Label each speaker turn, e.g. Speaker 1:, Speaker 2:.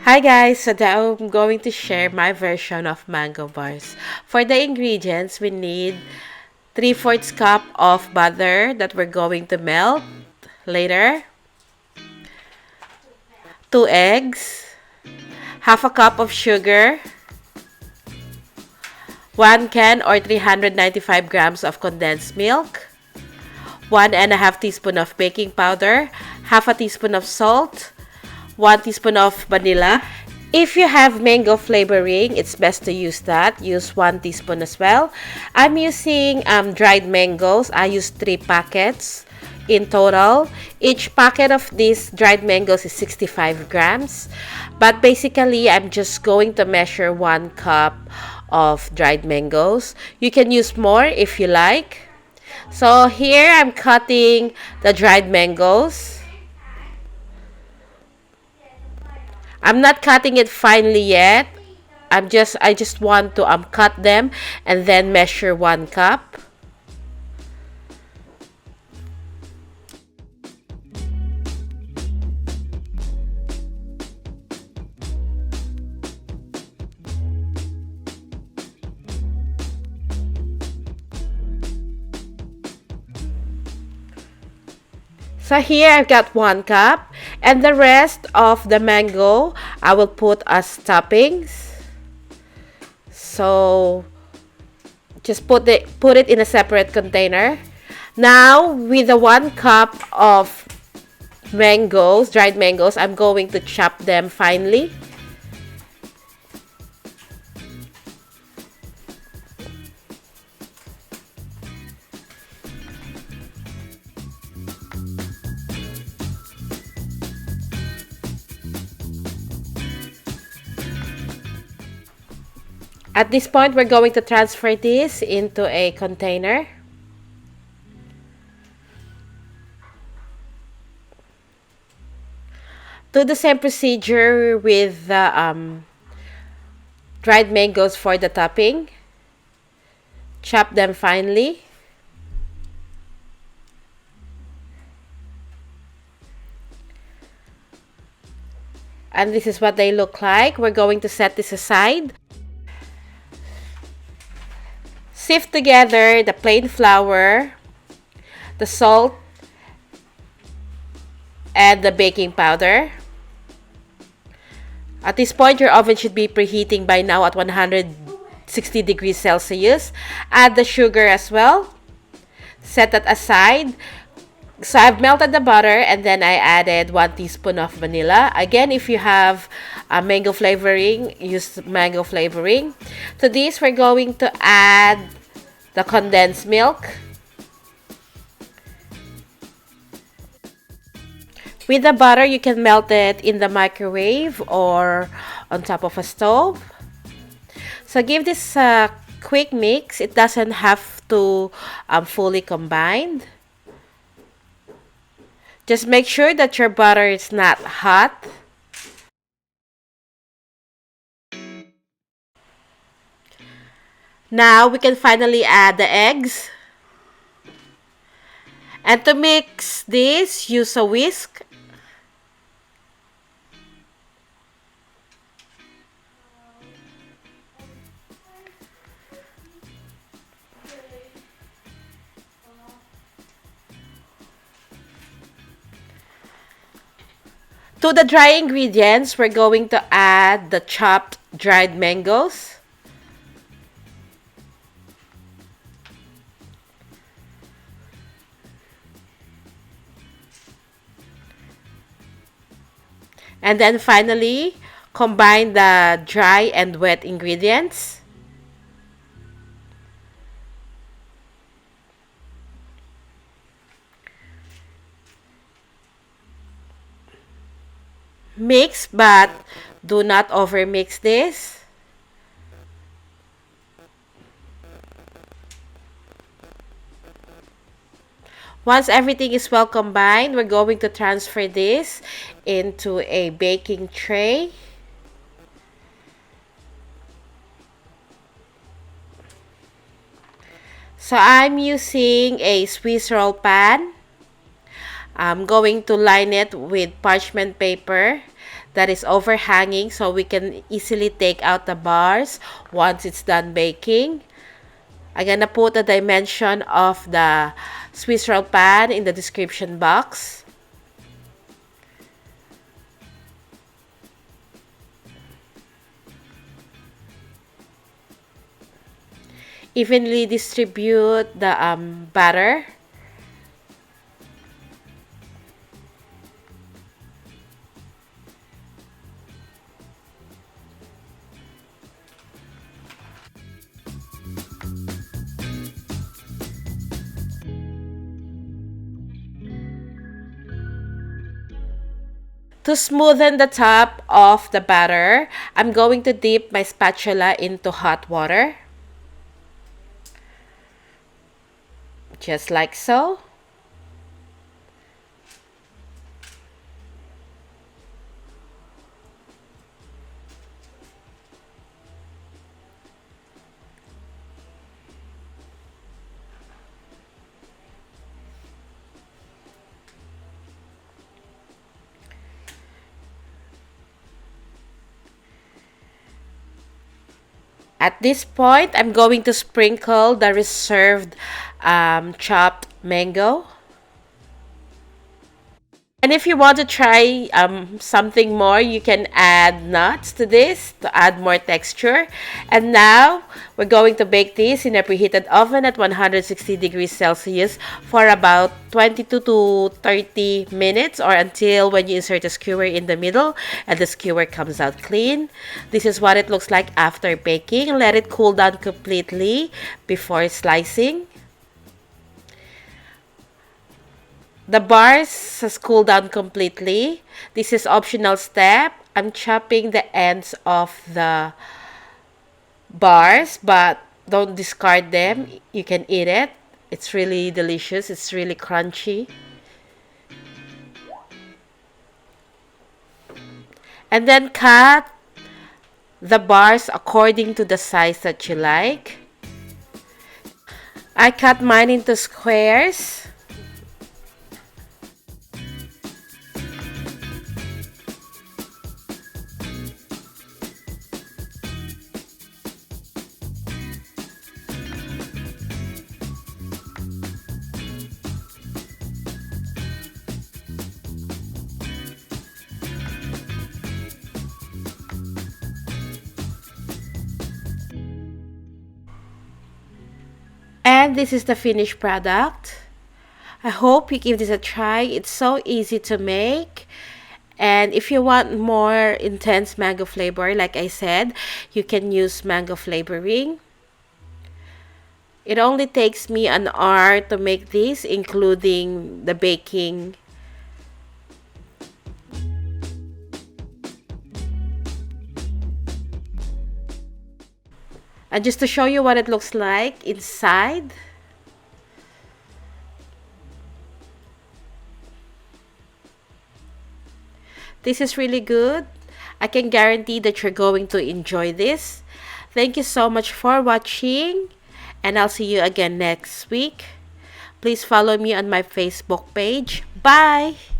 Speaker 1: Hi guys, so now I'm going to share my version of mango bars. For the ingredients, we need 3/4 cup of butter that we're going to melt later, 2 eggs, half a cup of sugar, 1 can or 395 grams of condensed milk, 1.5 teaspoon of baking powder, half a teaspoon of salt, 1 teaspoon of vanilla. If you have mango flavoring, it's best to use that. Use 1 teaspoon as well. I'm using dried mangoes. I use 3 packets in total. Each packet of these dried mangoes is 65 grams. But basically, I'm just going to measure 1 cup of dried mangoes. You can use more if you like. So here, I'm cutting the dried mangoes. I'm not cutting it finely yet. I just want to cut them and then measure 1 cup. So here I've got 1 cup, and the rest of the mango I will put as toppings. So just put it in a separate container. Now with the 1 cup of mangoes, dried mangoes, I'm going to chop them finely. At this point, we're going to transfer this into a container. Do the same procedure with the dried mangoes for the topping. Chop them finely. And this is what they look like. We're going to set this aside. Sift together the plain flour, the salt, and the baking powder. At this point, your oven should be preheating by now at 160 degrees Celsius. Add the sugar as well. Set that aside. So I've melted the butter and then I added 1 teaspoon of vanilla. Again, if you have mango flavoring, use mango flavoring. To this, we're going to add the condensed milk. With the butter, you can melt it in the microwave or on top of a stove. So give this a quick mix. It doesn't have to fully combine. Just make sure that your butter is not hot. Now we can finally add the eggs. And to mix this, use a whisk. To the dry ingredients, we're going to add the chopped dried mangoes. And then finally, combine the dry and wet ingredients. Mix, but do not overmix this. Once everything is well combined, we're going to transfer this into a baking tray. So I'm using a Swiss roll pan. I'm going to line it with parchment paper. that is overhanging so we can easily take out the bars once it's done baking. I'm gonna put the dimension of the Swiss roll pan in the description box. Evenly distribute the batter. To smoothen the top of the batter, I'm going to dip my spatula into hot water. Just like so. At this point, I'm going to sprinkle the reserved chopped mango. And if you want to try something more, you can add nuts to this to add more texture. And now, we're going to bake this in a preheated oven at 160 degrees Celsius for about 22 to 30 minutes, or until when you insert a skewer in the middle and the skewer comes out clean. This is what it looks like after baking. Let it cool down completely before slicing. The bars has cooled down completely. This is optional step. I'm chopping the ends of the bars, but don't discard them. You can eat it. It's really delicious. It's really crunchy. And then cut the bars according to the size that you like. I cut mine into squares. And this is the finished product. I hope you give this a try. It's so easy to make. And if you want more intense mango flavor, like I said, you can use mango flavoring. It only takes me an hour to make this, including the baking. And just to show you what it looks like inside. This is really good. I can guarantee that you're going to enjoy this. Thank you so much for watching, and I'll see you again next week. Please follow me on my Facebook page. Bye!